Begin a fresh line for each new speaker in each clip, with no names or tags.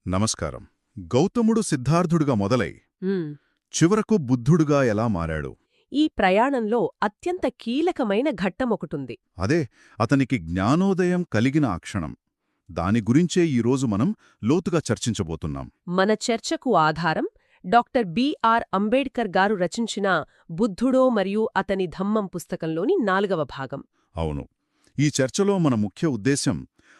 నమస్కారం. గౌతముడు సిద్ధార్థుడుగా మొదలై
ఉమ్,
చివరకు బుద్ధుడుగా ఎలా మారాడు?
ఈ ప్రయాణంలో అత్యంత కీలకమైన ఘట్టమొకటుంది.
అదే అతనికి జ్ఞానోదయం కలిగిన ఆ క్షణం. దాని గురించే ఈరోజు మనం లోతుగా చర్చించబోతున్నాం.
మన చర్చకు ఆధారం డాక్టర్ బిఆర్ అంబేడ్కర్ గారు రచించిన బుద్ధుడో మరియు అతని ధమ్మం పుస్తకంలోని 4వ భాగం.
అవును, ఈ చర్చలో మన ముఖ్య ఉద్దేశ్యం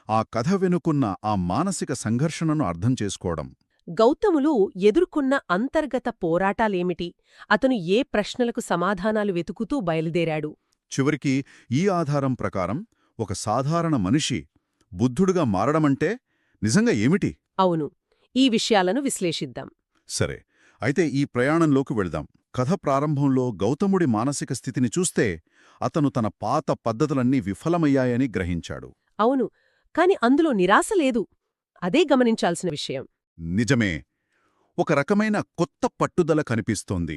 ఆ కథ వెనుకున్న ఆ మానసిక సంఘర్షణను అర్థం చేసుకోవడం.
గౌతములు ఎదుర్కొన్న అంతర్గత పోరాటాలేమిటి, అతను ఏ ప్రశ్నలకు సమాధానాలు వెతుకుతూ బయలుదేరాడు.
చివరికి ఈ ఆధారం ప్రకారం ఒక సాధారణ మనిషి బుద్ధుడుగా మారడమంటే నిజంగా ఏమిటి?
అవును, ఈ విషయాలను విశ్లేషిద్దాం.
సరే, అయితే ఈ ప్రయాణంలోకి వెళ్దాం. కథ ప్రారంభంలో గౌతముడి మానసిక స్థితిని చూస్తే అతను తన పాత పద్ధతులన్నీ విఫలమయ్యాయని గ్రహించాడు.
అవును, కాని అందులో నిరాశ లేదు. అదే గమనించాల్సిన విషయం.
నిజమే, ఒక రకమైన కొత్త పట్టుదల కనిపిస్తోంది.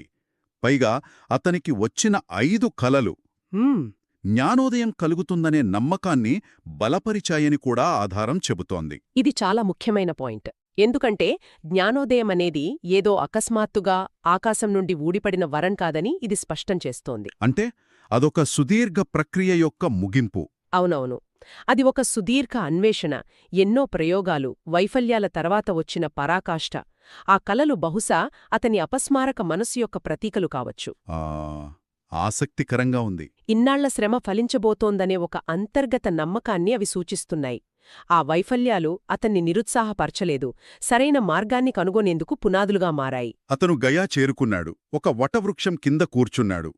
పైగా అతనికి వచ్చిన 5 కలలు
హ్మ్,
జ్ఞానోదయం కలుగుతుందనే నమ్మకాన్ని బలపరిచాయని కూడా ఆధారం చెబుతోంది.
ఇది చాలా ముఖ్యమైన పాయింట్. ఎందుకంటే జ్ఞానోదయమనేది ఏదో అకస్మాత్తుగా ఆకాశం నుండి ఊడిపడిన వరం కాదని ఇది స్పష్టం చేస్తోంది.
అంటే అదొక సుదీర్ఘ ప్రక్రియ యొక్క ముగింపు.
అవునవును, అది ఒక సుదీర్ఘ అన్వేషణ, ఎన్నో ప్రయోగాలు, వైఫల్యాల తర్వాత వచ్చిన పరాకాష్ఠ. ఆ కలలు బహుశా అతని అపస్మారక మనసు యొక్క ప్రతీకలు కావచ్చు.
ఆ ఆసక్తికరంగా ఉంది.
ఇన్నాళ్ల శ్రమ ఫలించబోతోందనే ఒక అంతర్గత నమ్మకాన్ని అవి సూచిస్తున్నాయి. ఆ వైఫల్యాలు అతన్ని నిరుత్సాహపరచలేదు, సరైన మార్గాన్ని కనుగొనేందుకు పునాదులుగా మారాయి.
అతను గయా చేరుకున్నాడు. ఒక వటవృక్షం కింద కూర్చున్నాడు.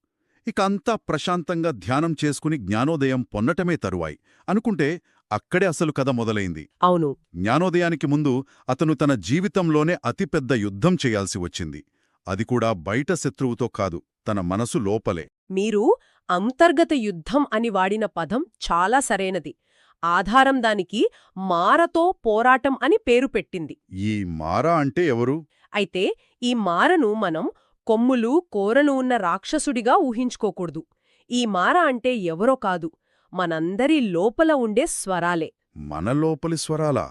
ఇక అంతా ప్రశాంతంగా ధ్యానం చేసుకుని జ్ఞానోదయం పొన్నటమే తరువాయి అనుకుంటే అక్కడే అసలు కథ మొదలైంది.
అవును,
జ్ఞానోదయానికి ముందు అతను తన జీవితంలోనే అతిపెద్ద యుద్ధం చేయాల్సి వచ్చింది. అది కూడా బయట శత్రువుతో కాదు, తన మనసు లోపలే.
మీరు అంతర్గత యుద్ధం అని వాడిన పదం చాలా సరైనది. ఆధారం దానికి మారతో పోరాటం అని పేరు పెట్టింది.
ఈ మారా అంటే ఎవరు?
అయితే ఈ మారను మనం కొమ్ములు కోరలు ఉన్న రాక్షసుడిగా ఊహించుకోకూడదు. ఈ మార అంటే ఎవరో కాదు, మనందరి లోపల ఉండే స్వరాలే.
మన లోపలి స్వరాలా?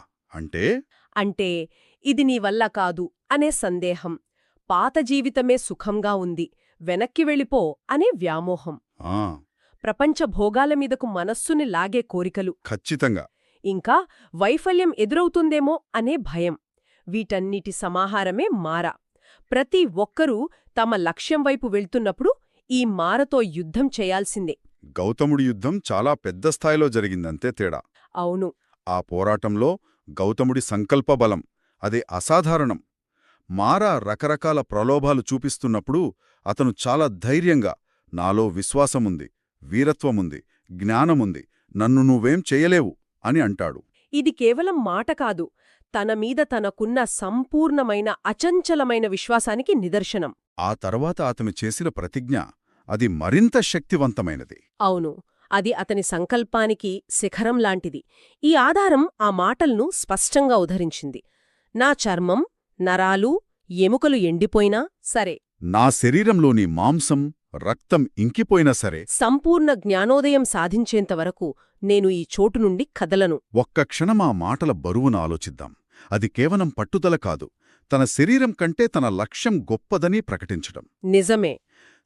అంటే
ఇది నీ వల్ల కాదు అనే సందేహం, పాత జీవితమే సుఖంగా ఉంది, వెనక్కి వెళ్ళిపో అనే వ్యామోహం,
ఆ
ప్రపంచ భోగాల మీదకు మనస్సుని లాగే కోరికలు,
ఖచ్చితంగా.
ఇంకా వైఫల్యం ఎదురవుతుందేమో అనే భయం. వీటన్నిటి సమాహారమే మార. ప్రతి ఒక్కరూ తమ లక్ష్యం వైపు వెళ్తున్నప్పుడు ఈ మారతో యుద్ధం చేయాల్సిందే.
గౌతముడి యుద్ధం చాలా పెద్ద స్థాయిలో జరిగిందంతే తేడా.
అవును,
ఆ పోరాటంలో గౌతముడి సంకల్పబలం అదే అసాధారణం. మారా రకరకాల ప్రలోభాలు చూపిస్తున్నప్పుడు అతను చాలా ధైర్యంగా, నాలో విశ్వాసముంది, వీరత్వముంది, జ్ఞానముంది, నన్ను నువ్వేం చెయ్యలేవు అని అంటాడు.
ఇది కేవలం మాట కాదు, తన మీద తనకున్న సంపూర్ణమైన అచంచలమైన విశ్వాసానికి నిదర్శనం.
ఆ తర్వాత అతను చేసిన ప్రతిజ్ఞ అది మరింత శక్తివంతమైనది.
అవును, అది అతని సంకల్పానికి శిఖరం లాంటిది. ఈ ఆధారం ఆ మాటల్ను స్పష్టంగా ఉదహరించింది. నా చర్మం, నరాలు, ఎముకలు ఎండిపోయినా సరే,
నా శరీరంలోని మాంసం, రక్తం ఇంకిపోయినా సరే,
సంపూర్ణ జ్ఞానోదయం సాధించేంతవరకు నేను ఈ చోటు నుండి కదలను.
ఒక్క క్షణం ఆ మాటల బరువును ఆలోచిద్దాం. అది కేవలం పట్టుదల కాదు, తన శరీరం కంటే తన లక్ష్యం గొప్పదని ప్రకటించడం.
నిజమే.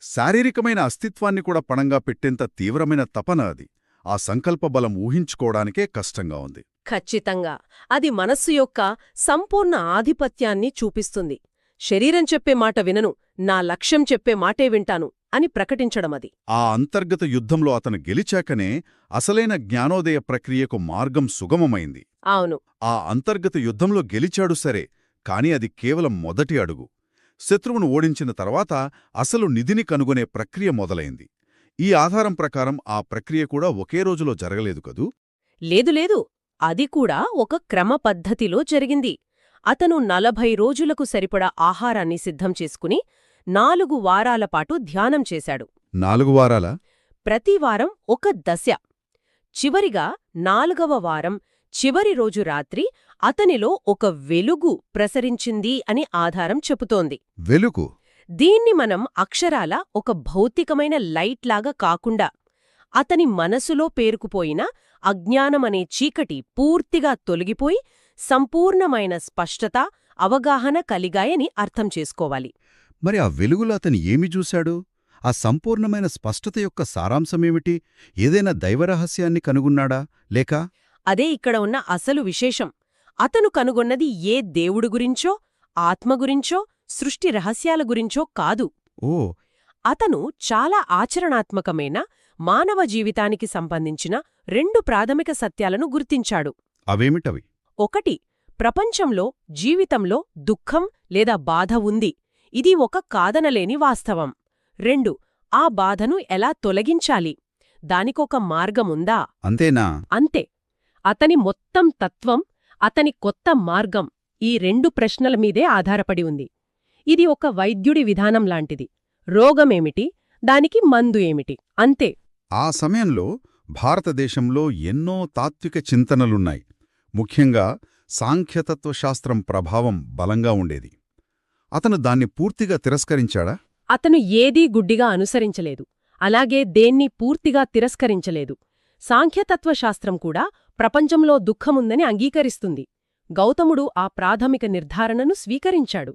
శారీరకమైన అస్తిత్వాన్ని కూడా పణంగా పెట్టేంత తీవ్రమైన తపన అది. ఆ సంకల్పబలం ఊహించుకోవడానికే కష్టంగా ఉంది.
ఖచ్చితంగా, అది మనస్సు యొక్క సంపూర్ణ ఆధిపత్యాన్ని చూపిస్తుంది. శరీరం చెప్పే మాట వినను, నా లక్ష్యం చెప్పే మాటే వింటాను అని ప్రకటించడమది.
ఆ అంతర్గత యుద్ధంలో అతను గెలిచాకనే అసలైన జ్ఞానోదయ ప్రక్రియకు మార్గం సుగమమైంది.
అవును,
ఆ అంతర్గత యుద్ధంలో గెలిచాడు సరే, కాని అది కేవలం మొదటి అడుగు. శత్రువును ఓడించిన తర్వాత అసలు నిధిని కనుగొనే ప్రక్రియ మొదలైంది. ఈ ఆధారం ప్రకారం ఆ ప్రక్రియ కూడా ఒకే రోజులో జరగలేదు కదూ?
లేదు, అది కూడా ఒక క్రమ పద్ధతిలో జరిగింది. అతను 40 రోజులకు సరిపడా ఆహారాన్ని సిద్ధం చేసుకుని 4 వారాల పాటు ధ్యానం చేశాడు.
4 వారాలా?
ప్రతి వారం ఒక దశ. చివరిగా 4వ వారం చివరి రోజు రాత్రి అతనిలో ఒక వెలుగు ప్రసరించింది అని ఆధారం చెబుతోంది.
వెలుగు?
దీన్ని మనం అక్షరాల ఒక భౌతికమైన లైట్లాగా కాకుండా, అతని మనసులో పేరుకుపోయిన అజ్ఞానమనే చీకటి పూర్తిగా తొలగిపోయి సంపూర్ణమైన స్పష్టత, అవగాహన కలిగాయని అర్థం చేసుకోవాలి.
మరి ఆ వెలుగులో అతను ఏమి చూశాడు? ఆ సంపూర్ణమైన స్పష్టత యొక్క సారాంశమేమిటి? ఏదైనా దైవరహస్యాన్ని కనుగొన్నాడా లేక?
అదే ఇక్కడ ఉన్న అసలు విశేషం. అతను కనుగొన్నది ఏ దేవుడు గురించో, ఆత్మ గురించో, సృష్టి రహస్యాల గురించో కాదు.
ఓ,
అతను చాలా ఆచరణాత్మకమైన, మానవ జీవితానికి సంబంధించిన 2 ప్రాథమిక సత్యాలను గుర్తించాడు.
అవేమిటవి?
ఒకటి, ప్రపంచంలో, జీవితంలో దుఃఖం లేదా బాధ ఉంది. ఇది ఒక కాదనలేని వాస్తవం. 2, ఆ బాధను ఎలా తొలగించాలి? దానికొక మార్గముందా?
అంతేనా?
అంతే. అతని మొత్తం తత్వం, అతని కొత్త మార్గం ఈ 2 ప్రశ్నల మీదే ఆధారపడి ఉంది. ఇది ఒక వైద్యుడి విధానం లాంటిది. రోగమేమిటి, దానికి మందు ఏమిటి, అంతే.
ఆ సమయంలో భారతదేశంలో ఎన్నో తాత్విక చింతనలున్నాయి. ముఖ్యంగా సాంఖ్యతత్వశాస్త్రం ప్రభావం బలంగా ఉండేది. అతను దాన్ని పూర్తిగా తిరస్కరించాడా?
అతను ఏదీ గుడ్డిగా అనుసరించలేదు. అలాగే దేన్నీ పూర్తిగా తిరస్కరించలేదు. సాంఖ్యతత్వశాస్త్రం కూడా ప్రపంచంలో దుఃఖముందని అంగీకరిస్తుంది. గౌతముడు ఆ ప్రాథమిక నిర్ధారణను స్వీకరించాడు.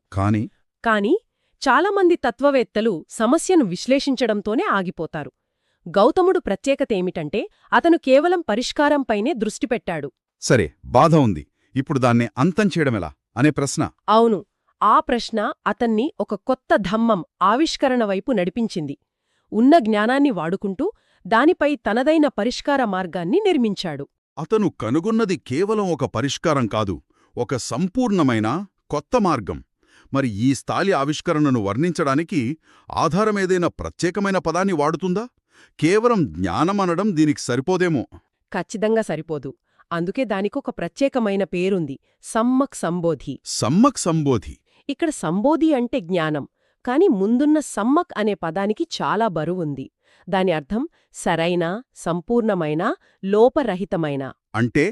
కాని చాలామంది తత్వవేత్తలు సమస్యను విశ్లేషించడంతోనే ఆగిపోతారు. గౌతముడు ప్రత్యేకతేమిటంటే అతను కేవలం పరిష్కారంపైనే దృష్టిపెట్టాడు.
సరే, బాధ ఉంది, ఇప్పుడు దాన్ని అంతం చేయడమెలా అనే ప్రశ్న.
అవును, ఆ ప్రశ్న అతన్ని ఒక కొత్త ధమ్మం, ఆవిష్కరణ వైపు నడిపించింది. ఉన్న జ్ఞానాన్ని వాడుకుంటూ దానిపై తనదైన పరిష్కార మార్గాన్ని నిర్మించాడు.
అతను కనుగొన్నది కేవలం ఒక పరిష్కారం కాదు, ఒక సంపూర్ణమైన కొత్త మార్గం. మరి ఈ స్థాయి ఆవిష్కరణను వర్ణించడానికి ఆధారమేదైనా ప్రత్యేకమైన పదాన్ని వాడుతుందా? కేవలం జ్ఞానమనడం దీనికి సరిపోదేమో.
ఖచ్చితంగా సరిపోదు. అందుకే దానికొక ప్రత్యేకమైన పేరుంది, సమ్మక్ సంబోధి.
సమ్మక్ సంబోధి.
ఇక్కడ సంబోధి అంటే జ్ఞానం, కాని ముందున్న సమ్మక్ అనే పదానికి చాలా బరువుంది. దాని అర్థం సరైన, సంపూర్ణమైన, లోపరహితమైన.
అంటే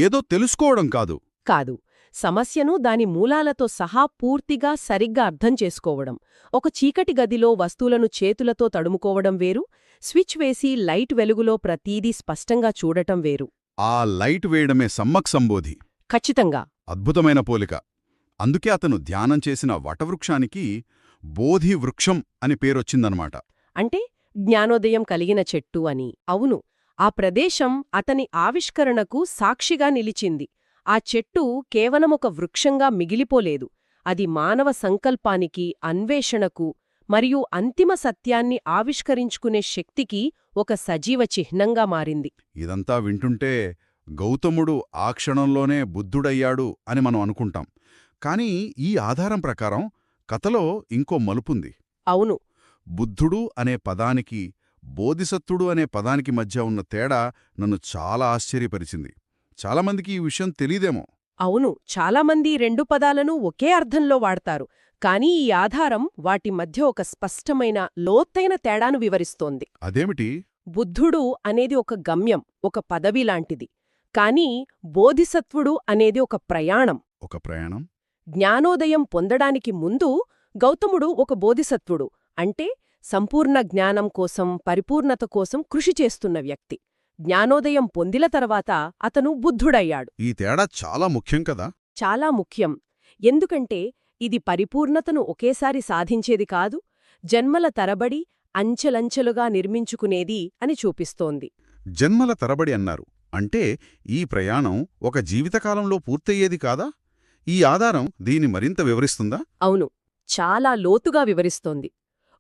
ఏదో తెలుసుకోవడం కాదు.
కాదు, సమస్యను దాని మూలాలతో సహా పూర్తిగా సరిగ్గా అర్థం చేసుకోవడం. ఒక చీకటి గదిలో వస్తువులను చేతులతో తడుముకోవడం వేరు, స్విచ్ వేసి లైట్ వెలుగులో ప్రతీదీ స్పష్టంగా చూడటం వేరు.
ఆ లైట్ వేయడమే సమ్మక్ సంబోధి.
ఖచ్చితంగా.
అద్భుతమైన పోలిక. అందుకే అతను ధ్యానం చేసిన వటవృక్షానికి బోధి వృక్షం అని పేరొచ్చిందనమాట.
అంటే జ్ఞానోదయం కలిగిన చెట్టు అని. అవును, ఆ ప్రదేశం అతని ఆవిష్కరణకు సాక్షిగా నిలిచింది. ఆ చెట్టు కేవలమొక వృక్షంగా మిగిలిపోలేదు. అది మానవ సంకల్పానికి, అన్వేషణకు మరియు అంతిమ సత్యాన్ని ఆవిష్కరించుకునే శక్తికి ఒక సజీవ చిహ్నంగా మారింది.
ఇదంతా వింటుంటే గౌతముడు ఆ క్షణంలోనే బుద్ధుడయ్యాడు అని మనం అనుకుంటాం. కానీ ఈ ఆధారం ప్రకారం కథలో ఇంకో మలుపుంది.
అవును.
బుద్ధుడు అనే పదానికి, బోధిసత్వుడు అనే పదానికి మధ్య ఉన్న తేడా నన్ను చాలా ఆశ్చర్యపరిచింది. చాలామందికి ఈ విషయం తెలీదేమో.
అవును, చాలామంది 2 పదాలను ఒకే అర్థంలో వాడతారు. కానీ ఈ ఆధారం వాటి మధ్య ఒక స్పష్టమైన, లోతైన తేడాను వివరిస్తోంది.
అదేమిటి?
బుద్ధుడు అనేది ఒక గమ్యం, ఒక పదవి లాంటిది. కానీ బోధిసత్వుడు అనేది ఒక ప్రయాణం.
ఒక ప్రయాణం?
జ్ఞానోదయం పొందడానికి ముందు గౌతముడు ఒక బోధిసత్వుడు, అంటే సంపూర్ణ జ్ఞానం కోసం, పరిపూర్ణత కోసం కృషి చేస్తున్న వ్యక్తి. జ్ఞానోదయం పొందిన తర్వాత అతను బుద్ధుడయ్యాడు.
ఈ తేడా చాలా ముఖ్యం కదా?
చాలా ముఖ్యం. ఎందుకంటే ఇది పరిపూర్ణతను ఒకేసారి సాధించేది కాదు, జన్మల తరబడి అంచెలంచెలుగా నిర్మించుకునేది అని చూపిస్తోంది.
జన్మల తరబడి అన్నారు అంటే ఈ ప్రయాణం ఒక జీవితకాలంలో పూర్తయ్యేది కాదా? ఈ ఆధారం దీని మరింత వివరిస్తుందా?
అవును, చాలా లోతుగా వివరిస్తోంది.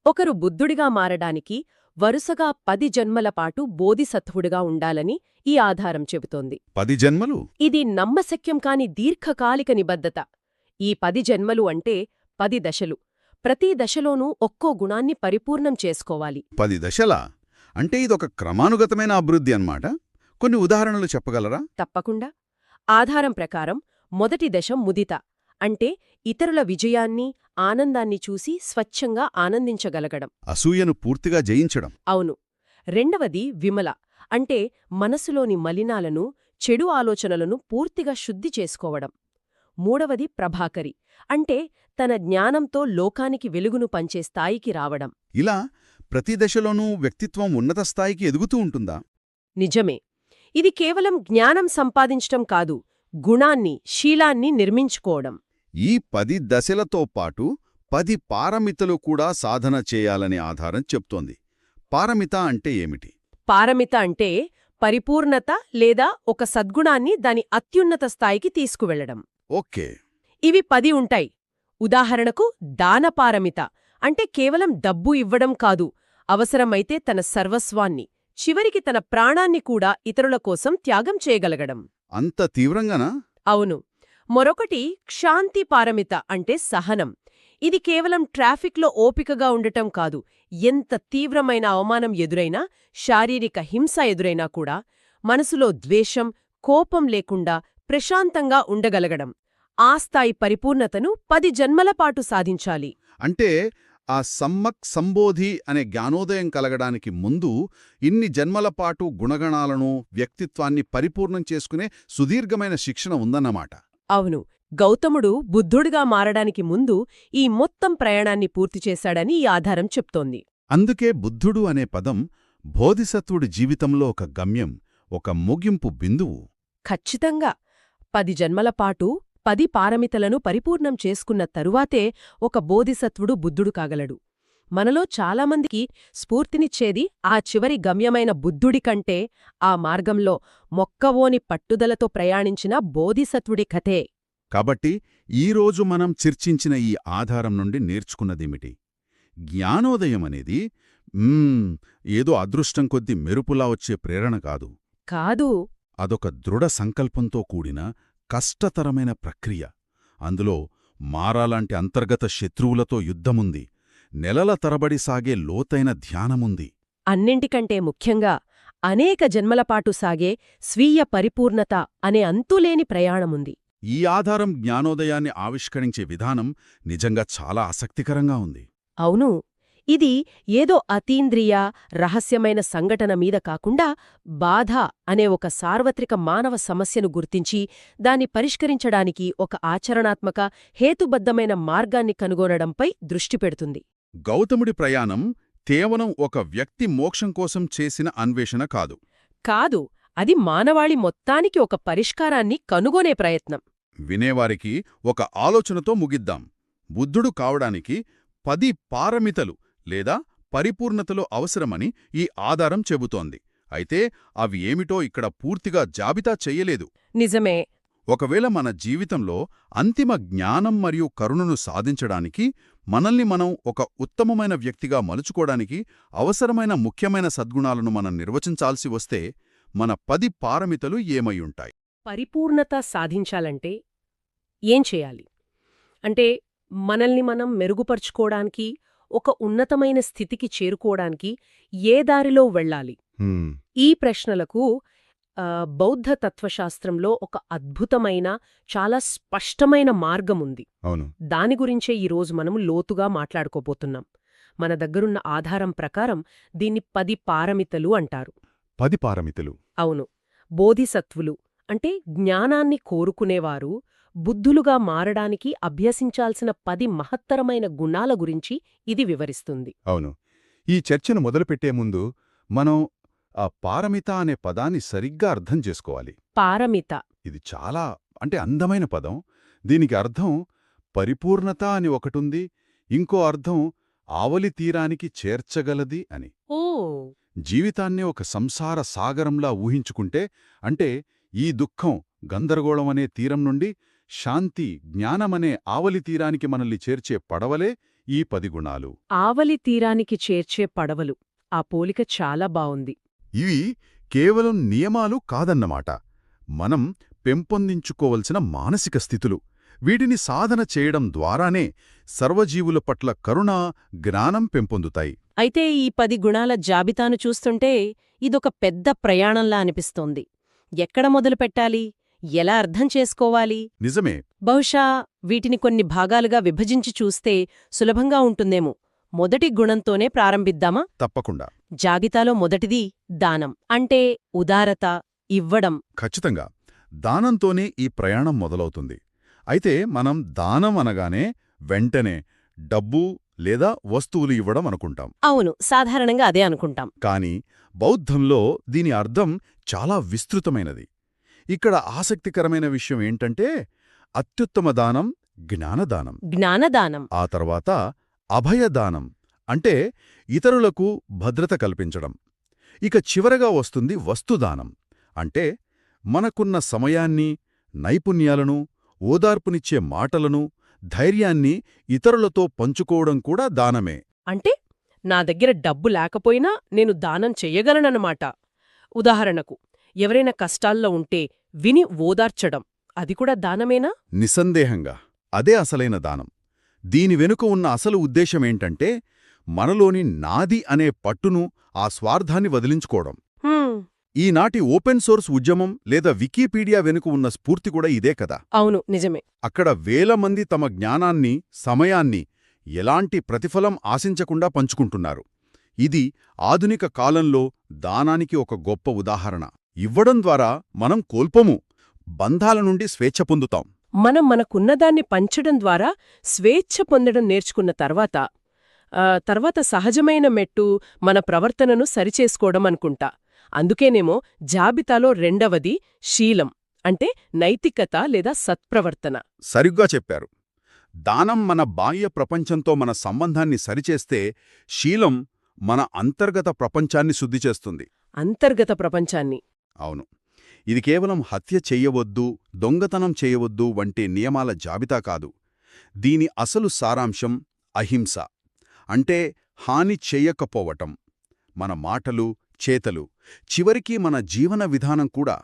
ఒకరు బుద్ధుడిగా మారడానికి వరుసగా 10 జన్మలపాటు బోధిసత్వుడిగా ఉండాలని ఈ ఆధారం చెబుతోంది.
10 జన్మలు?
ఇది నమ్మశక్యం కాని దీర్ఘకాలిక నిబద్ధత. ఈ 10 జన్మలు అంటే 10 దశలు. ప్రతి దశలోనూ ఒక్కో గుణాన్ని పరిపూర్ణం చేసుకోవాలి.
10 దశలా? అంటే ఇదొక క్రమానుగతమైన అభివృద్ధి అన్నమాట. కొన్ని ఉదాహరణలు చెప్పగలరా?
తప్పకుండా. ఆధారం ప్రకారం మొదటి దశ ముదిత, అంటే ఇతరుల విజయాన్ని, ఆనందాన్ని చూసి స్వచ్ఛంగా ఆనందించగలగడం.
అసూయను పూర్తిగా జయించడం.
అవును. రెండవది విమల, అంటే మనసులోని మలినాలను, చెడు ఆలోచనలను పూర్తిగా శుద్ధి చేసుకోవడం. మూడవది ప్రభాకరి, అంటే తన జ్ఞానంతో లోకానికి వెలుగును పంచే స్థాయికి రావడం.
ఇలా ప్రతి దశలోనూ వ్యక్తిత్వం ఉన్నత స్థాయికి ఎదుగుతూ ఉంటుందా?
నిజమే. ఇది కేవలం జ్ఞానం సంపాదించటం కాదు, గుణాన్ని శీలాన్ని నిర్మించుకోవడం.
ఈ 10 దశలతో పాటు 10 పారమితలు కూడా సాధన చేయాలనే ఆధారం చెప్తోంది. పారమిత అంటే ఏమిటి?
పారమిత అంటే పరిపూర్ణత లేదా ఒక సద్గుణాన్ని దాని అత్యున్నత స్థాయికి తీసుకువెళ్లడం.
ఓకే.
ఇవి 10 ఉంటాయి. ఉదాహరణకు దానపారమిత అంటే కేవలం డబ్బు ఇవ్వడం కాదు, అవసరమైతే తన సర్వస్వాన్ని, చివరికి తన ప్రాణాన్ని కూడా ఇతరుల కోసం త్యాగం చేయగలగడం.
అంత తీవ్రంగానా?
అవును. మరొకటి క్షాంతి పారమిత అంటే సహనం. ఇది కేవలం ట్రాఫిక్లో ఓపికగా ఉండటం కాదు, ఎంత తీవ్రమైన అవమానం ఎదురైనా, శారీరక హింస ఎదురైనా కూడా మనసులో ద్వేషం, కోపం లేకుండా ప్రశాంతంగా ఉండగలగడం. ఆ స్థాయి పరిపూర్ణతను 10 జన్మలపాటు సాధించాలి.
అంటే ఆ సమ్మక్ సంబోధి అనే జ్ఞానోదయం కలగడానికి ముందు ఇన్ని జన్మలపాటు గుణగణాలను, వ్యక్తిత్వాన్ని పరిపూర్ణం చేసుకునే సుదీర్ఘమైన శిక్షణ ఉందన్నమాట.
అవును. గౌతముడు బుద్ధుడిగా మారడానికి ముందు ఈ మొత్తం ప్రయాణాన్ని పూర్తి చేశాడని ఈ ఆధారం చెప్తోంది.
అందుకే బుద్ధుడు అనే పదం బోధిసత్వుడి జీవితంలో ఒక గమ్యం, ఒక ముగింపు బిందువు.
ఖచ్చితంగా 10 జన్మలపాటు 10 పారమితలను పరిపూర్ణం చేసుకున్న తరువాతే ఒక బోధిసత్వుడు బుద్ధుడు కాగలడు. మనలో చాలామందికి స్ఫూర్తినిచ్చేది ఆ చివరి గమ్యమైన బుద్ధుడి కంటే ఆ మార్గంలో మొక్కవోని పట్టుదలతో ప్రయాణించిన బోధిసత్వుడి కథే.
కాబట్టి ఈరోజు మనం చర్చించిన ఈ ఆధారం నుండి నేర్చుకున్నదేమిటి? జ్ఞానోదయం అనేది ఏదో అదృష్టం కొద్దీ మెరుపులా వచ్చే ప్రేరణ కాదు.
కాదు.
అదొక దృఢ సంకల్పంతో కూడిన కష్టతరమైన ప్రక్రియ. అందులో మారాలాంటి అంతర్గత శత్రువులతో యుద్ధముంది, నెలల తరబడి సాగే లోతైన ధ్యానముంది.
అన్నింటికంటే ముఖ్యంగా అనేక జన్మలపాటు సాగే స్వీయ పరిపూర్ణత అనే అంతులేని ప్రయాణముంది.
ఈ ఆధారం జ్ఞానోదయాన్ని ఆవిష్కరించే విధానం నిజంగా చాలా ఆసక్తికరంగా ఉంది.
అవును. ఇది ఏదో అతీంద్రియ, రహస్యమైన సంఘటన మీద కాకుండా బాధ అనే ఒక సార్వత్రిక మానవ సమస్యను గుర్తించి దాన్ని పరిష్కరించడానికి ఒక ఆచరణాత్మక, హేతుబద్ధమైన మార్గాన్ని కనుగొనడంపై దృష్టి పెడుతుంది.
గౌతముడి ప్రయాణం కేవలం ఒక వ్యక్తి మోక్షం కోసం చేసిన అన్వేషణ కాదు.
కాదు, అది మానవాళి మొత్తానికి ఒక పరిష్కారాన్ని కనుగొనే ప్రయత్నం.
వినేవారికి ఒక ఆలోచనతో ముగిద్దాం. బుద్ధుడు కావడానికి 10 పారమితలు లేదా పరిపూర్ణతలు అవసరమని ఈ ఆధారం చెబుతోంది. అయితే అవి ఏమిటో ఇక్కడ పూర్తిగా జాబితా చెయ్యలేదు.
నిజమే.
ఒకవేళ మన జీవితంలో అంతిమ జ్ఞానం మరియు కరుణను సాధించడానికి, మనల్ని మనం ఒక ఉత్తమమైన వ్యక్తిగా మలుచుకోవడానికి అవసరమైన ముఖ్యమైన సద్గుణాలను మనం నిర్వచించాల్సి వస్తే మన 10 పారమితలు ఏమయ్యుంటాయి?
పరిపూర్ణత సాధించాలంటే ఏం చేయాలి? అంటే మనల్ని మనం మెరుగుపరుచుకోవడానికి, ఒక ఉన్నతమైన స్థితికి చేరుకోవడానికి ఏ దారిలో వెళ్ళాలి? ఈ ప్రశ్నలకు బౌద్ధ తత్వశాస్త్రంలో ఒక అద్భుతమైన, చాలా స్పష్టమైన మార్గముంది.
అవును.
దాని గురించే ఈరోజు మనము లోతుగా మాట్లాడుకోబోతున్నాం. మన దగ్గరున్న ఆధారం ప్రకారం దీన్ని 10 పారమితలు అంటారు.
10 పారమితలు.
అవును. బోధిసత్వులు అంటే జ్ఞానాన్ని కోరుకునేవారు బుద్ధులుగా మారడానికి అభ్యసించాల్సిన 10 మహత్తరమైన గుణాల గురించి ఇది వివరిస్తుంది.
అవును. ఈ చర్చను మొదలుపెట్టే ముందు మనం ఆ పారమిత అనే పదాన్ని సరిగ్గా అర్థం చేసుకోవాలి.
పారమిత
ఇది చాలా అందమైన పదం. దీనికి అర్థం పరిపూర్ణత అని ఒకటుంది, ఇంకో అర్థం ఆవలి తీరానికి చేర్చగలది అని.
ఓ
జీవితాన్నే ఒక సంసార సాగరంలా ఊహించుకుంటే, అంటే ఈ దుఃఖం, గందరగోళం అనే తీరం నుండి శాంతి, జ్ఞానమనే ఆవలి తీరానికి మనల్ని చేర్చే పడవలే ఈ 10 గుణాలు.
ఆవలి తీరానికి చేర్చే పడవలు. ఆ పోలిక చాలా బావుంది.
ఇవి కేవలం నియమాలు కాదన్నమాట. మనం పెంపొందించుకోవలసిన మానసిక స్థితులు. వీటిని సాధన చేయడం ద్వారానే సర్వజీవుల పట్ల కరుణ, జ్ఞానం పెంపొందుతాయి.
అయితే ఈ 10 గుణాల జాబితాను చూస్తుంటే ఇదొక పెద్ద ప్రయాణంలా అనిపిస్తోంది. ఎక్కడ మొదలుపెట్టాలి? ఎలా అర్థం చేసుకోవాలి?
నిజమే.
బహుశా వీటిని కొన్ని భాగాలుగా విభజించి చూస్తే సులభంగా ఉంటుందేమో. మొదటి గుణంతోనే ప్రారంభిద్దామా?
తప్పకుండా.
జాబితాలో మొదటిది దానం. అంటే ఉదారత, ఇవ్వడం.
ఖచ్చితంగా. దానంతోనే ఈ ప్రయాణం మొదలవుతుంది. అయితే మనం దానం అనగానే వెంటనే డబ్బు లేదా వస్తువులు ఇవ్వడం అనుకుంటాం.
అవును, సాధారణంగా అదే అనుకుంటాం.
కాని బౌద్ధంలో దీని అర్థం చాలా విస్తృతమైనది. ఇక్కడ ఆసక్తికరమైన విషయం ఏంటంటే అత్యుత్తమ దానం జ్ఞానదానం.
జ్ఞానదానం.
ఆ తర్వాత అభయదానం అంటే ఇతరులకు భద్రత కల్పించడం. ఇక చివరగా వస్తుంది వస్తుదానం అంటే మనకున్న సమయాన్ని, నైపుణ్యాలను, ఓదార్పునిచ్చే మాటలను, ధైర్యాన్ని ఇతరులతో పంచుకోవడం కూడా దానమే.
అంటే నా దగ్గర డబ్బు లేకపోయినా నేను దానం చెయ్యగలనన్నమాట. ఉదాహరణకు ఎవరైనా కష్టాల్లో ఉంటే విని ఓదార్చడం, అది కూడా దానమేనా?
నిస్సందేహంగా అదే అసలైన దానం. దీని వెనుక ఉన్న అసలు ఉద్దేశమేంటంటే మనలోని నాది అనే పట్టును, ఆ స్వార్థాన్ని వదిలించుకోవడం. ఈనాటి ఓపెన్ సోర్స్ ఉద్యమం లేదా వికీపీడియా వెనుక ఉన్న స్ఫూర్తి కూడా ఇదే కదా.
అవును, నిజమే.
అక్కడ వేల మంది తమ జ్ఞానాన్ని, సమయాన్ని ఎలాంటి ప్రతిఫలం ఆశించకుండా పంచుకుంటున్నారు. ఇది ఆధునిక కాలంలో దానానికి ఒక గొప్ప ఉదాహరణ. ఇవ్వడం ద్వారా మనం కోల్పోము, బంధాల నుండి స్వేచ్ఛ పొందుతాం.
మనం మనకున్నదాన్ని పంచడం ద్వారా స్వేచ్ఛ పొందడం నేర్చుకున్న తర్వాత సహజమైన మెట్టు మన ప్రవర్తనను సరిచేసుకోవడం అనుకుంటా. అందుకేనేమో జాబితాలో రెండవది శీలం అంటే నైతికత లేదా సత్ప్రవర్తన.
సరిగ్గా చెప్పారు. దానం మన బాహ్య ప్రపంచంతో మన సంబంధాన్ని సరిచేస్తే, శీలం మన అంతర్గత ప్రపంచాన్ని శుద్ధి చేస్తుంది.
అంతర్గత ప్రపంచాన్ని.
అవును. ఇది కేవలం హత్య చెయ్యవద్దు, దొంగతనం చేయవద్దు వంటి నియమాల జాబితా కాదు. దీని అసలు సారాంశం అహింస. అంటే హాని చెయ్యకపోవటం. మన మాటలు, చేతలు, చివరికి మన జీవన విధానం కూడా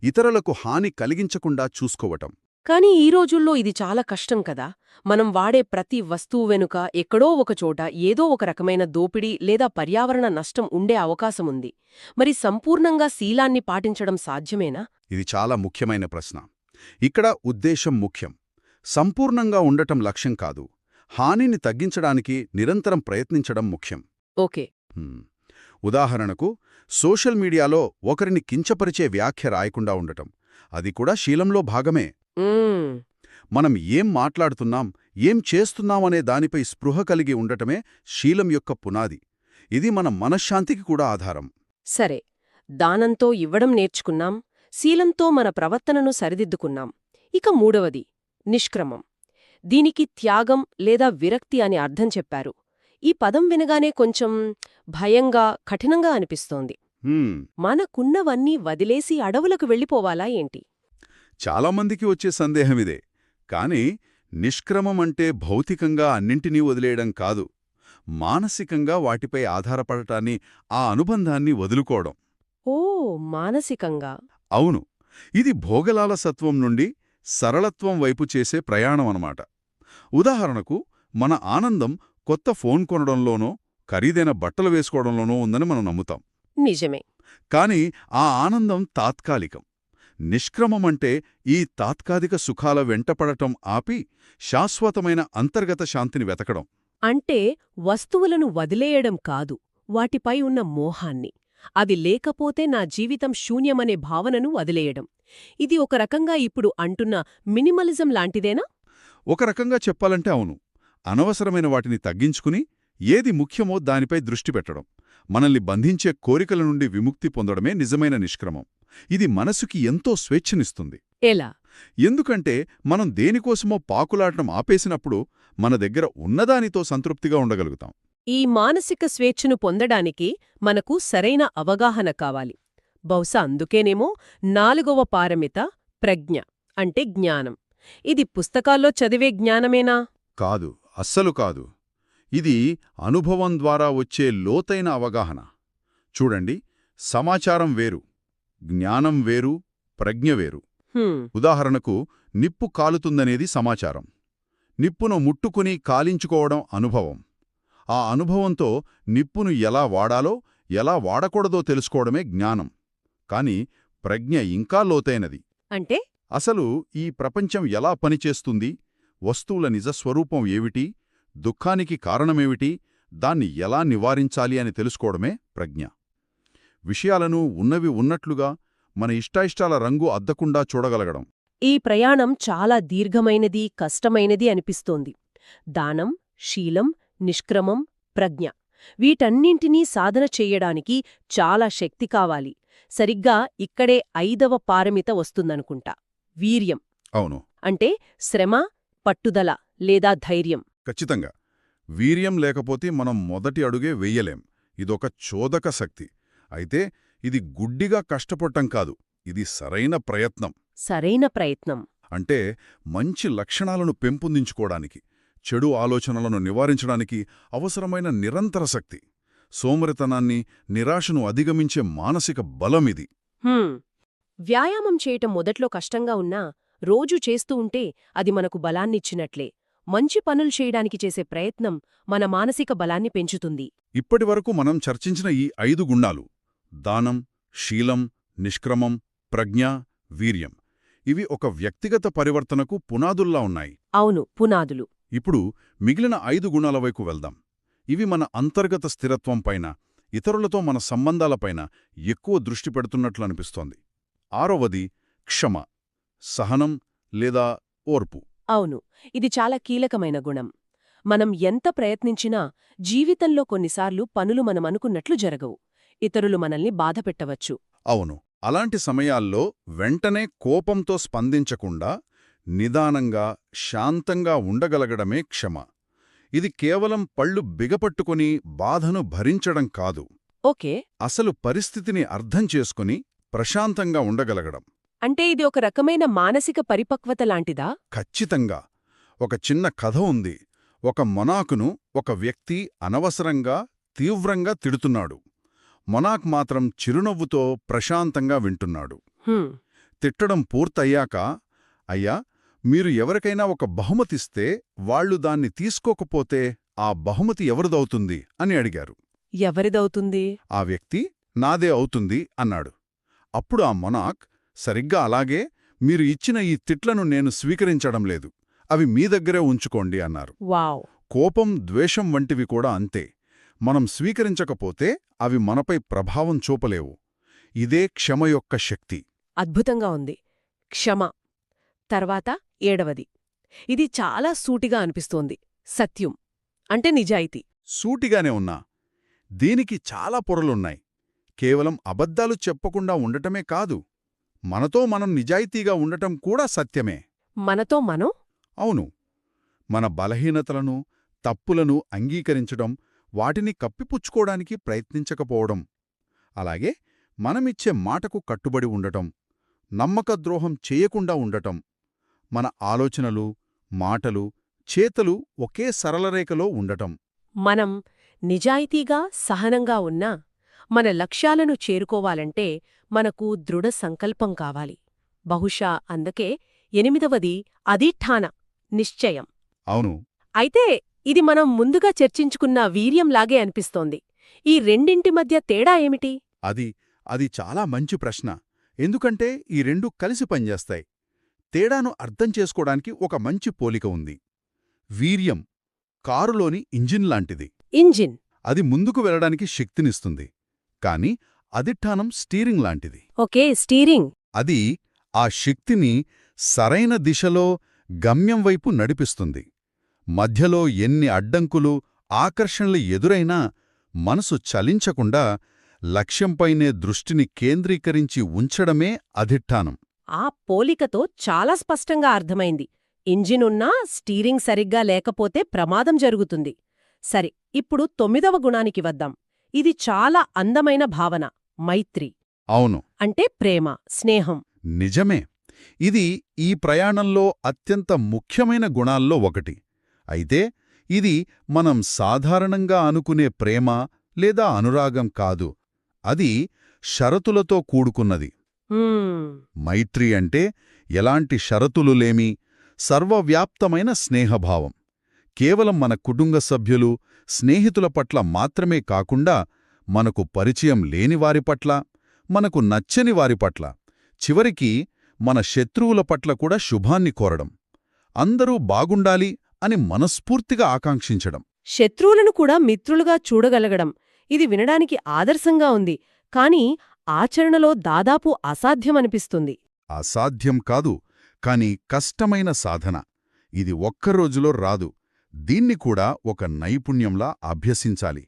ఇతరులకు హాని కలిగించకుండా చూసుకోవటం.
కానీ ఈ రోజుల్లో ఇది చాలా కష్టం కదా. మనం వాడే ప్రతి వస్తువు వెనుక ఎక్కడో ఒకచోట ఏదో ఒక రకమైన దోపిడీ లేదా పర్యావరణ నష్టం ఉండే అవకాశముంది. మరి సంపూర్ణంగా శీలాన్ని పాటించడం సాధ్యమేనా?
ఇది చాలా ముఖ్యమైన ప్రశ్న. ఇక్కడ ఉద్దేశం ముఖ్యం. సంపూర్ణంగా ఉండటం లక్ష్యం కాదు. హానిని తగ్గించడానికి నిరంతరం ప్రయత్నించడం ముఖ్యం.
ఓకే.
ఉదాహరణకు సోషల్ మీడియాలో ఒకరిని కించపరిచే వ్యాఖ్య రాయకుండా ఉండటం, అది కూడా శీలంలో భాగమే. మనం ఏం మాట్లాడుతున్నాం, ఏం చేస్తున్నామనే దానిపై స్పృహ కలిగి ఉండటమే శీలం యొక్క పునాది. ఇది మన మనశ్శాంతికి కూడా ఆధారం.
సరే, దానంతో ఇవ్వడం నేర్చుకున్నాం, శీలంతో మన ప్రవర్తనను సరిదిద్దుకున్నాం. ఇక మూడవది నిష్క్రమం. దీనికి త్యాగం లేదా విరక్తి అని అర్థం చెప్పారు. ఈ పదం వినగానే కొంచెం భయంగా, కఠినంగా అనిపిస్తోంది. మనకున్నవన్నీ వదిలేసి అడవులకు వెళ్ళిపోవాలా ఏంటి?
చాలామందికి వచ్చే సందేహమిదే. కాని నిష్క్రమం అంటే భౌతికంగా అన్నింటినీ వదిలేయడం కాదు. మానసికంగా వాటిపై ఆధారపడటాన్ని, ఆ అనుబంధాన్ని వదులుకోవడం.
ఓ, మానసికంగా.
అవును. ఇది భోగలాలసత్వం నుండి సరళత్వం వైపు చేసే ప్రయాణమనమాట. ఉదాహరణకు మన ఆనందం కొత్త ఫోన్ కొనడంలోనో, ఖరీదైన బట్టలు వేసుకోవడంలోనో ఉందని మనం నమ్ముతాం.
నిజమే.
కాని ఆ ఆనందం తాత్కాలికం. నిష్క్రమమంటే ఈ తాత్కాలిక సుఖాల వెంటపడటం ఆపి శాశ్వతమైన అంతర్గత శాంతిని వెతకడం.
అంటే వస్తువులను వదిలేయడం కాదు, వాటిపై ఉన్న మోహాన్ని, అది లేకపోతే నా జీవితం శూన్యమనే భావనను వదిలేయడం. ఇది ఒక రకంగా ఇప్పుడు అంటున్న మినిమలిజం లాంటిదేనా?
ఒక రకంగా చెప్పాలంటే అవును. అనవసరమైన వాటిని తగ్గించుకుని ఏది ముఖ్యమో దానిపై దృష్టి పెట్టడం, మనల్ని బంధించే కోరికల నుండి విముక్తి పొందడమే నిజమైన నిష్క్రమం. ఇది మనసుకి ఎంతో స్వేచ్ఛనిస్తుంది.
ఎలా?
ఎందుకంటే మనం దేనికోసమో పాకులాటం ఆపేసినప్పుడు మన దగ్గర ఉన్నదానితో సంతృప్తిగా ఉండగలుగుతాం.
ఈ మానసిక స్వేచ్ఛను పొందడానికి మనకు సరైన అవగాహన కావాలి. బహుశా అందుకేనేమో 4వ పారమిత ప్రజ్ఞ అంటే జ్ఞానం. ఇది పుస్తకాల్లో చదివే జ్ఞానమేనా?
కాదు, అస్సలు కాదు. ఇది అనుభవం ద్వారా వచ్చే లోతైన అవగాహన. చూడండి, సమాచారం వేరు, జ్ఞానం వేరు, ప్రజ్ఞ వేరు. ఉదాహరణకు నిప్పు కాలుతుందనేది సమాచారం. నిప్పును ముట్టుకుని కాలించుకోవడం అనుభవం. ఆ అనుభవంతో నిప్పును ఎలా వాడాలో, ఎలా వాడకూడదో తెలుసుకోవడమే జ్ఞానం. కాని ప్రజ్ఞ ఇంకా లోతైనది.
అంటే
అసలు ఈ ప్రపంచం ఎలా పనిచేస్తుంది, వస్తువుల నిజస్వరూపం ఏమిటి, దుఃఖానికి కారణమేమిటి, దాన్ని ఎలా నివారించాలి అని తెలుసుకోవడమే ప్రజ్ఞ. విషయాలను ఉన్నవి ఉన్నట్లుగా, మన ఇష్టాయిష్టాల రంగు అద్దకుండా చూడగలగడం.
ఈ ప్రయాణం చాలా దీర్ఘమైనది, కష్టమైనది అనిపిస్తోంది. దానం, శీలం, నిష్క్రమం, ప్రజ్ఞ వీటన్నింటినీ సాధన చెయ్యడానికి చాలా శక్తి కావాలి. సరిగ్గా ఇక్కడే 5వ పారమిత వస్తుందనుకుంటా. వీర్యం.
అవును,
అంటే శ్రమ, పట్టుదల లేదా ధైర్యం.
ఖచ్చితంగా. వీర్యం లేకపోతే మనం మొదటి అడుగే వెయ్యలేం. ఇదొక చోదక శక్తి. అయితే ఇది గుడ్డిగా కష్టపడటం కాదు, ఇది సరైన ప్రయత్నం.
సరైన ప్రయత్నం.
అంటే మంచి లక్షణాలను పెంపొందించుకోవడానికి, చెడు ఆలోచనలను నివారించడానికి అవసరమైన నిరంతర శక్తి. సోమరితనాన్ని, నిరాశను అధిగమించే మానసిక బలమిది.
వ్యాయామం చేయటం మొదట్లో కష్టంగా ఉన్నా రోజూ చేస్తూ ఉంటే అది మనకు బలాన్నిచ్చినట్లే. మంచి పనులు చేయడానికి చేసే ప్రయత్నం మన మానసిక బలాన్ని పెంచుతుంది.
ఇప్పటివరకు మనం చర్చించిన ఈ 5 గుణాలు దానం, శీలం, నిష్క్రమం, ప్రజ్ఞ, వీర్యం ఇవి ఒక వ్యక్తిగత పరివర్తనకు పునాదుల్లా ఉన్నాయి.
అవును, పునాదులు.
ఇప్పుడు మిగిలిన 5 గుణాల వైపు వెళ్దాం. ఇవి మన అంతర్గత స్థిరత్వంపైన, ఇతరులతో మన సంబంధాలపైన ఎక్కువ దృష్టి పెడుతున్నట్లు అనిపిస్తోంది. 6వది క్షమ, సహనం లేదా ఓర్పు.
అవును, ఇది చాలా కీలకమైన గుణం. మనం ఎంత ప్రయత్నించినా జీవితంలో కొన్నిసార్లు పనులు మనమనుకున్నట్లు జరగవు. ఇతరులు మనల్ని బాధపెట్టవచ్చు.
అవును, అలాంటి సమయాల్లో వెంటనే కోపంతో స్పందించకుండా నిదానంగా, శాంతంగా ఉండగలగడమే క్షమ. ఇది కేవలం పళ్ళు బిగపట్టుకుని బాధను భరించడం కాదు.
ఓకే.
అసలు పరిస్థితిని అర్థం చేసుకుని ప్రశాంతంగా ఉండగలగడం.
అంటే ఇది ఒక రకమైన మానసిక పరిపక్వత లాంటిదా?
ఖచ్చితంగా. ఒక చిన్న కథ ఉంది. ఒక మొనాకును ఒక వ్యక్తి అనవసరంగా, తీవ్రంగా తిడుతున్నాడు. మొనాక్ మాత్రం చిరునవ్వుతో ప్రశాంతంగా వింటున్నాడు. తిట్టడం పూర్తయ్యాక, అయ్యా, మీరు ఎవరికైనా ఒక బహుమతిస్తే వాళ్లు దాన్ని తీసుకోకపోతే ఆ బహుమతి ఎవరిదవుతుంది అని అడిగారు.
ఎవరిదవుతుంది?
ఆ వ్యక్తి, నాదే అవుతుంది అన్నాడు. అప్పుడు ఆ మొనాక్, సరిగ్గా అలాగే, మీరు ఇచ్చిన ఈ తిట్లను నేను స్వీకరించడం లేదు, అవి మీ దగ్గరే ఉంచుకోండి అన్నారు.
వావ్!
కోపం, ద్వేషం వంటివి కూడా అంతే. మనం స్వీకరించకపోతే అవి మనపై ప్రభావం చూపలేవు. ఇదే క్షమ యొక్క శక్తి.
అద్భుతంగా ఉంది. క్షమ. తర్వాత 7వది. ఇది చాలా సూటిగా అనిపిస్తోంది. సత్యం. అంటే నిజాయితీ.
సూటిగానే ఉన్నా దీనికి చాలా పొరలున్నాయి. కేవలం అబద్ధాలు చెప్పకుండా ఉండటమే కాదు, మనతో మనం నిజాయితీగా ఉండటం కూడా సత్యమే.
మనతో మనం?
అవును. మన బలహీనతలను, తప్పులను అంగీకరించడం, వాటిని కప్పిపుచ్చుకోవడానికి ప్రయత్నించకపోవడం. అలాగే మనమిచ్చే మాటకు కట్టుబడి ఉండటం, నమ్మకద్రోహం చేయకుండా ఉండటం. మన ఆలోచనలు, మాటలు, చేతలు ఒకే సరళరేఖలో ఉండటం.
మనం నిజాయితీగా, సహనంగా ఉన్నా మన లక్ష్యాలను చేరుకోవాలంటే మనకు దృఢ సంకల్పం కావాలి. బహుశా అందుకే 8వది అధిష్ఠాన, నిశ్చయం.
అవును.
అయితే ఇది మనం ముందుగా చర్చించుకున్న వీర్యంలాగే అనిపిస్తోంది. ఈ రెండింటి మధ్య తేడా ఏమిటి?
అది చాలా మంచి ప్రశ్న. ఎందుకంటే ఈ రెండు కలిసి పనిచేస్తాయి. తేడాను అర్థం చేసుకోవడానికి ఒక మంచి పోలిక ఉంది. వీర్యం కారులోని ఇంజిన్ లాంటిది.
ఇంజిన్.
అది ముందుకు వెళ్లడానికి శక్తినిస్తుంది. కాని అధిష్ఠానం స్టీరింగ్ లాంటిది.
Okay, steering.
అది ఆ శక్తిని సరైన దిశలో, గమ్యం వైపు నడిపిస్తుంది. మధ్యలో ఎన్ని అడ్డంకులు, ఆకర్షణలు ఎదురైనా మనసు చలించకుండా లక్ష్యంపైనే దృష్టిని కేంద్రీకరించి ఉంచడమే అధిష్ఠానం.
ఆ పోలికతో చాలా స్పష్టంగా అర్థమైంది. ఇంజినున్నా స్టీరింగ్ సరిగ్గా లేకపోతే ప్రమాదం జరుగుతుంది. సరే, ఇప్పుడు 9వ గుణానికి వద్దాం. ఇది చాలా అందమైన భావన, మైత్రి.
అవును.
అంటే ప్రేమ, స్నేహం.
నిజమే. ఇది ఈ ప్రయాణంలో అత్యంత ముఖ్యమైన గుణాల్లో ఒకటి. అయితే ఇది మనం సాధారణంగా అనుకునే ప్రేమ లేదా అనురాగం కాదు. అది షరతులతో కూడుకున్నది. మైత్రి అంటే ఎలాంటి షరతులు లేమి, సర్వవ్యాప్తమైన స్నేహభావం. కేవలం మన కుటుంబ సభ్యులు, స్నేహితుల పట్ల మాత్రమే కాకుండా మనకు పరిచయం లేని వారి పట్ల, మనకు నచ్చని వారి పట్ల, చివరికి మన శత్రువుల పట్ల కూడా శుభాన్ని కోరడం. అందరూ బాగుండాలి అని మనస్ఫూర్తిగా ఆకాంక్షించడం.
శత్రువులను కూడా మిత్రులుగా చూడగలగడం. ఇది వినడానికి ఆదర్శంగా ఉంది, కాని ఆచరణలో దాదాపు అసాధ్యమనిపిస్తుంది.
అసాధ్యం కాదు, కాని కష్టమైన సాధన. ఇది ఒక్కరోజులో రాదు. దీన్ని కూడా ఒక నైపుణ్యంలా అభ్యసించాలి.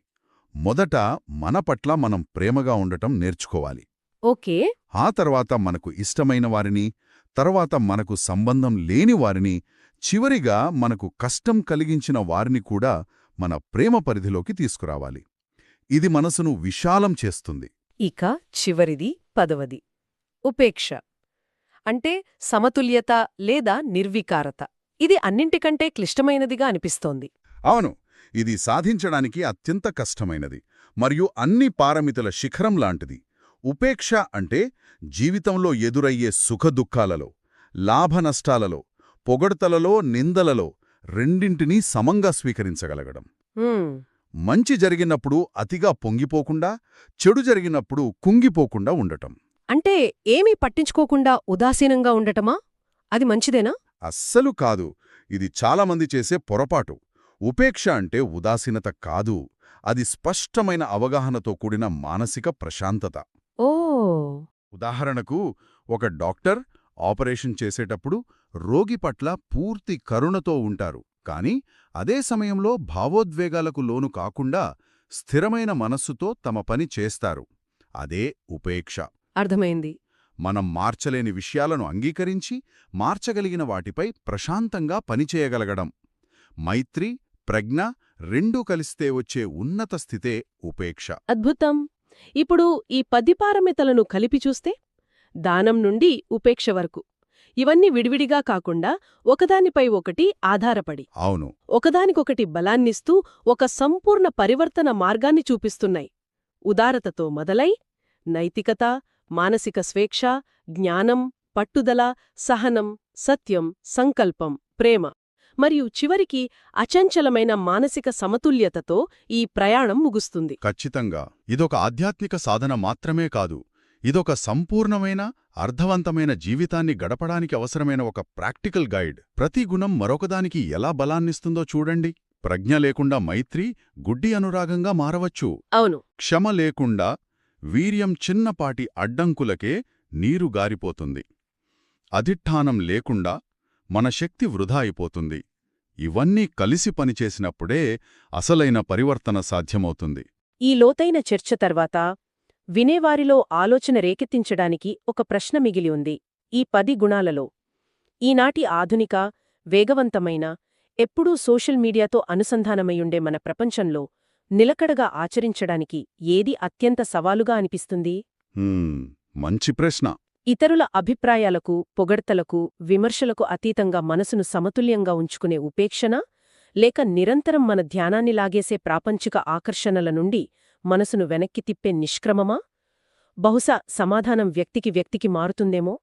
మొదట మన పట్ల మనం ప్రేమగా ఉండటం నేర్చుకోవాలి.
ఓకే.
ఆ తర్వాత మనకు ఇష్టమైన వారిని, తర్వాత మనకు సంబంధం లేని వారిని, చివరిగా మనకు కష్టం కలిగించిన వారిని కూడా మన ప్రేమ పరిధిలోకి తీసుకురావాలి. ఇది మనసును విశాలం చేస్తుంది.
ఇక చివరిది 10వది ఉపేక్ష. అంటే సమతుల్యత లేదా నిర్వికారత. ఇది అన్నింటికంటే క్లిష్టమైనదిగా అనిపిస్తోంది.
అవును, ఇది సాధించడానికి అత్యంత కష్టమైనది మరియు అన్ని పారమితుల శిఖరం లాంటిది. ఉపేక్ష అంటే జీవితంలో ఎదురయ్యే సుఖదుఖాలలో, లాభనష్టాలలో, పొగడ్తలలో, నిందలలో రెండింటినీ సమంగా స్వీకరించగలగడం.
హ్మ్.
మంచి జరిగినప్పుడు అతిగా పొంగిపోకుండా, చెడు జరిగినప్పుడు కుంగిపోకుండా ఉండటం.
అంటే ఏమీ పట్టించుకోకుండా ఉదాసీనంగా ఉండటమా? అది మంచిదేనా?
అస్సలు కాదు. ఇది చాలామంది చేసే పొరపాటు. ఉపేక్ష అంటే ఉదాసీనత కాదు, అది స్పష్టమైన అవగాహనతో కూడిన మానసిక ప్రశాంతత.
ఓ.
ఉదాహరణకు, ఒక డాక్టర్ ఆపరేషన్ చేసేటప్పుడు రోగి పట్ల పూర్తి కరుణతో ఉంటారు, కానీ అదే సమయంలో భావోద్వేగాలకు లోను కాకుండా స్థిరమైన మనస్సుతో తమ పని చేస్తారు. అదే ఉపేక్ష.
అర్థమైంది.
మనం మార్చలేని విషయాలను అంగీకరించి, మార్చగలిగిన వాటిపై ప్రశాంతంగా పనిచేయగలగడం. మైత్రి, ప్రజ్ఞ రెండూ కలిస్తే వచ్చే ఉన్నత స్థితే ఉపేక్ష.
అద్భుతం. ఇప్పుడు ఈ 10 పారమితలను కలిపి చూస్తే దానం నుండి ఉపేక్ష వరకు ఇవన్నీ విడివిడిగా కాకుండా ఒకదానిపై ఒకటి ఆధారపడి
అవును,
ఒకదానికొకటి బలాన్నిస్తూ ఒక సంపూర్ణ పరివర్తన మార్గాన్ని చూపిస్తున్నాయి. ఉదారతతో మొదలై నైతికత, మానసిక స్వేచ్ఛ, జ్ఞానం, పట్టుదల, సహనం, సత్యం, సంకల్పం, ప్రేమ మరియు చివరికి అచంచలమైన మానసిక సమతుల్యతతో ఈ ప్రయాణం ముగుస్తుంది.
ఖచ్చితంగా. ఇదొక ఆధ్యాత్మిక సాధన మాత్రమే కాదు, ఇదొక సంపూర్ణమైన, అర్థవంతమైన జీవితాన్ని గడపడానికి అవసరమైన ఒక ప్రాక్టికల్ గైడ్. ప్రతి గుణం మరొకదానికి ఎలా బలాన్నిస్తుందో చూడండి. ప్రజ్ఞ లేకుండా మైత్రి గుడ్డి అనురాగంగా మారవచ్చు.
అవును.
క్షమ లేకుండా వీర్యం చిన్నపాటి అడ్డంకులకే నీరు గారిపోతుంది. అధిష్ఠానం లేకుండా మన శక్తి వృధా అయిపోతుంది. ఇవన్నీ కలిసి పనిచేసినప్పుడే అసలైన పరివర్తన సాధ్యమవుతుంది.
ఈ లోతైన చర్చ తర్వాత వినేవారిలో ఆలోచన రేకెత్తించడానికి ఒక ప్రశ్న మిగిలి ఉంది. ఈ 10 గుణాలలో ఈనాటి ఆధునిక, వేగవంతమైన, ఎప్పుడూ సోషల్ మీడియాతో అనుసంధానమయ్యుండే మన ప్రపంచంలో నిలకడగా ఆచరించడానికి ఏది అత్యంత సవాలుగా అనిపిస్తుంది?
మంచి ప్రశ్న.
ఇతరుల అభిప్రాయాలకు, పొగడ్తలకు, విమర్శలకు అతీతంగా మనసును సమతుల్యంగా ఉంచుకునే ఉపేక్షనా? లేక నిరంతరం మన ధ్యానాన్ని లాగేసే ప్రాపంచిక ఆకర్షణల నుండి మనసును వెనక్కి తిప్పే నిష్క్రమమా? బహుశా సమాధానం వ్యక్తికి వ్యక్తికి మారుతుందేమో.